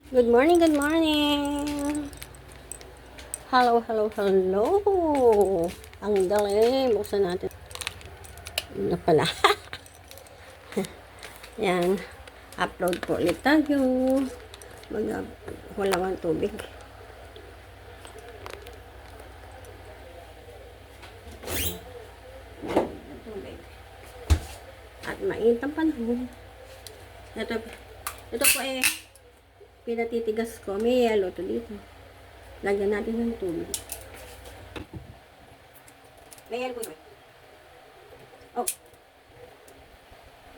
Good morning, good morning. Hello, hello, hello. Ang galing. Buksan natin. Ano pala? Yan. Upload po ulit tayo. Wala ang tubig. At mainit ang panahon. Ito po pinatitigas ko. May yellow to dito. Lagyan natin ng tubig. May yellow po ito. Oh.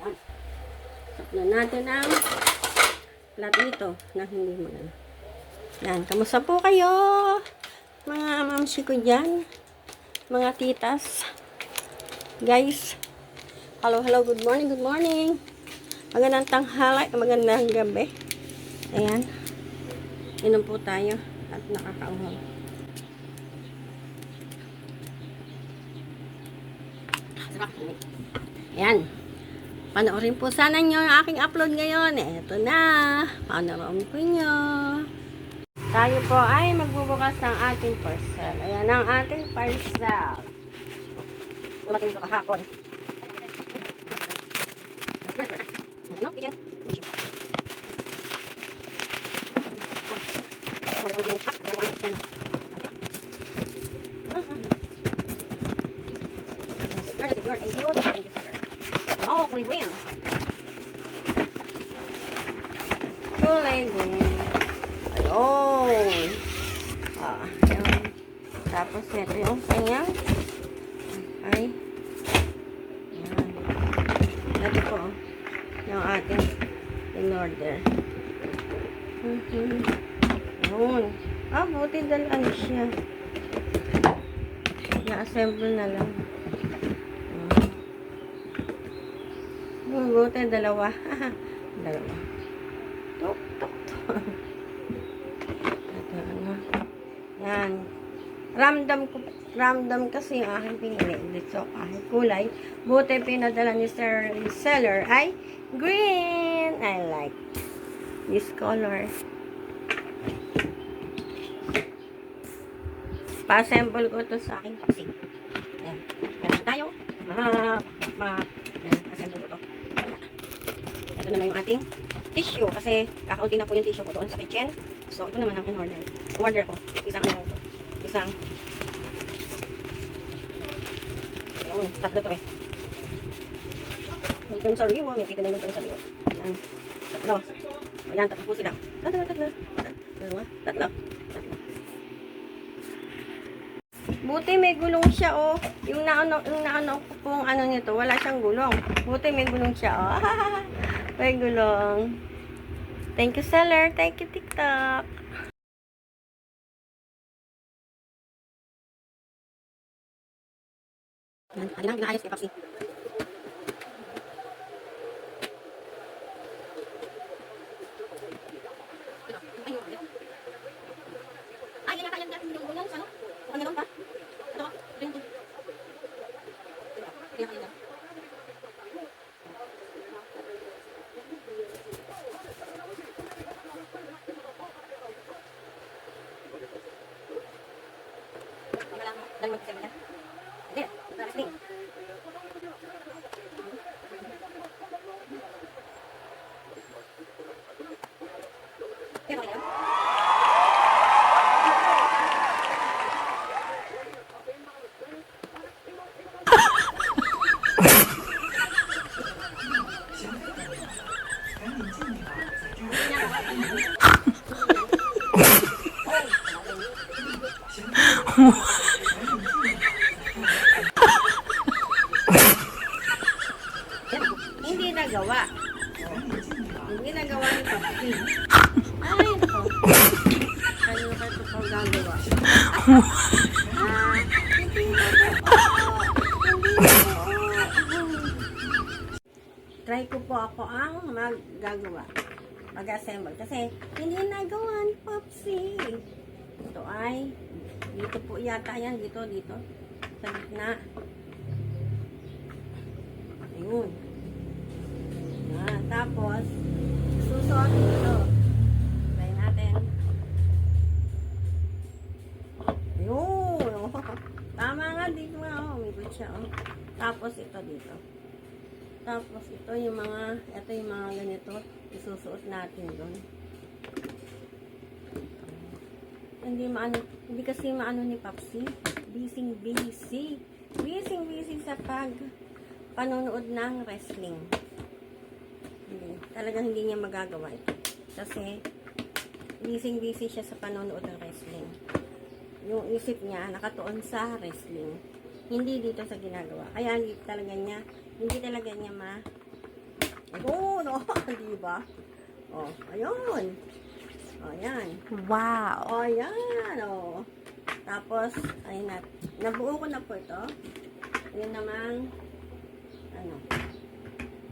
Yan. Saklan natin ang plat nito na hindi magana. Yan. Kamusta po kayo? Mga mamsi ko dyan. Mga titas. Guys. Hello, hello. Good morning, good morning. Magandang tanghalay, magandang gabi. Ayan. Inom po tayo at nakakauhaw. Ayan. Panoorin po sana nyo ang aking upload ngayon. Eto na. Panoorin po nyo. Tayo po ay magbubukas ng ating parcel. Ayan ang ating parcel. Dumating ito kahapon. Ano? Bigyan. Oh, we win. Kulay green. Ayun. Yun. Tapos ito yung kanyang. Ay. Yan. Ito po. Yung ating in-order. Yun. Buti dalaan siya. Na-assemble na lang. Buti dalawa. Dalawa. Tok, tok, tok. Ito, ano. Yan. Ramdam kasi yung aking pinili. Dito, kahit kulay. Buti pinadala ni Sir Seller ay green. I like this color. Pa-assemble ko to sa aking kasi. Yan. Meron tayo. Assemble ko to. Ito naman yung ating tissue. Kasi kakaunti na po yung tissue ko doon sa kitchen. So, ito naman ang in-order. Order ko. Isang ano to. Isang. Ayun. Tatlo to eh. Ito yung sariwa. May pita na yung sariwa. Ayan. Tatlo. Ayan. Tatlo po sila. Tatlo. Buti may gulong siya, oh. Yung naano ko pong ano nito, wala siyang gulong. Buti may gulong siya, oh. May gulong. Thank you, seller. Thank you, TikTok. Ano lang, inaayos kay Papsi. Ay, yun na kaya natin yung gulong, ano? Ano lang pa? Ito, ito. Dan mag-save niya. Hindi, wrestling. Pero yan. Hindi nagawa. Hindi nagawa ni Papi. Ay, ito. Ano ka ito pang gagawa? Hindi try ko po ako ang maggagawa. Mag-assemble. Kasi hindi nagawa ni Popsi. Ito ay dito po yata yan. Dito. Sa gitna. Ayun. Tapos, susuotin ito. Try na. siya, oh. Tapos ito dito. Tapos ito yung mga ganito, isusuot natin doon. Hindi kasi maano ni Papsi. Busy sa panonood ng wrestling. Talagang hindi niya magagawa ito. Kasi busy siya sa panonood ng wrestling. Yung isip niya nakatuon sa wrestling. Hindi dito sa ginagawa. Kaya hindi talaga niya oh, no, di ba? Oh, ayun. Oh, yan. Wow. Oh, yan. Oh. Tapos, ayun na. Nabuo ko na po ito. Yun naman, ano,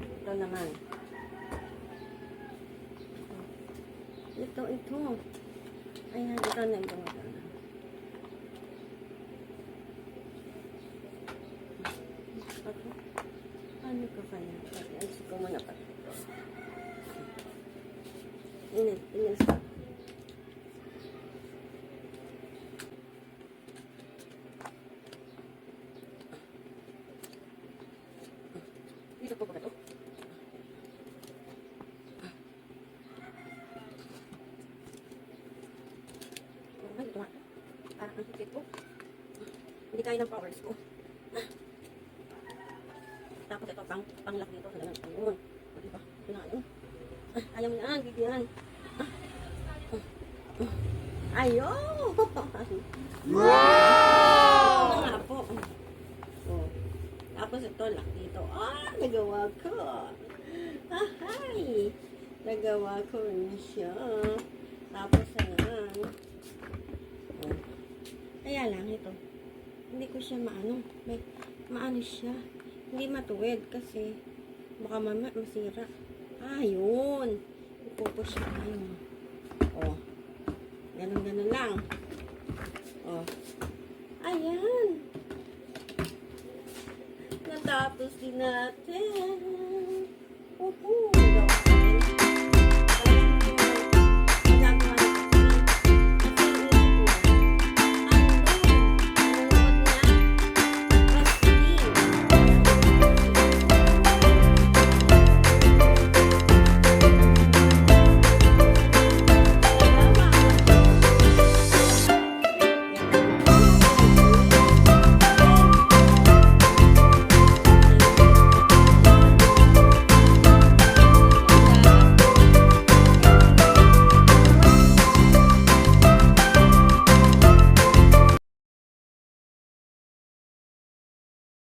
ito naman. Ito. Ayan, ito na ito. Ano ko kaya? Alis ko muna pa. Inil sa. Dito po ba ito? Ito nga. Parang ang higit po. Hindi kaya ng powers ko. Tapos ito, pang-lock dito. Ayun. O, diba? Ito na, ayun. Ayaw mo yan, bibigyan. Ayun! Wow! Ito nga po. Oh. Tapos ito, lock dito. Nagawa ko. Ahay! Nagawa ko rin siya. Tapos, ayan. Oh. Kaya lang, ito. Hindi ko siya maano siya. Hindi matuwid kasi baka mamaya masira. Yun. Ipupush ko na yun. Oh. Ganun lang. Oh. Ayan. Natapos din natin.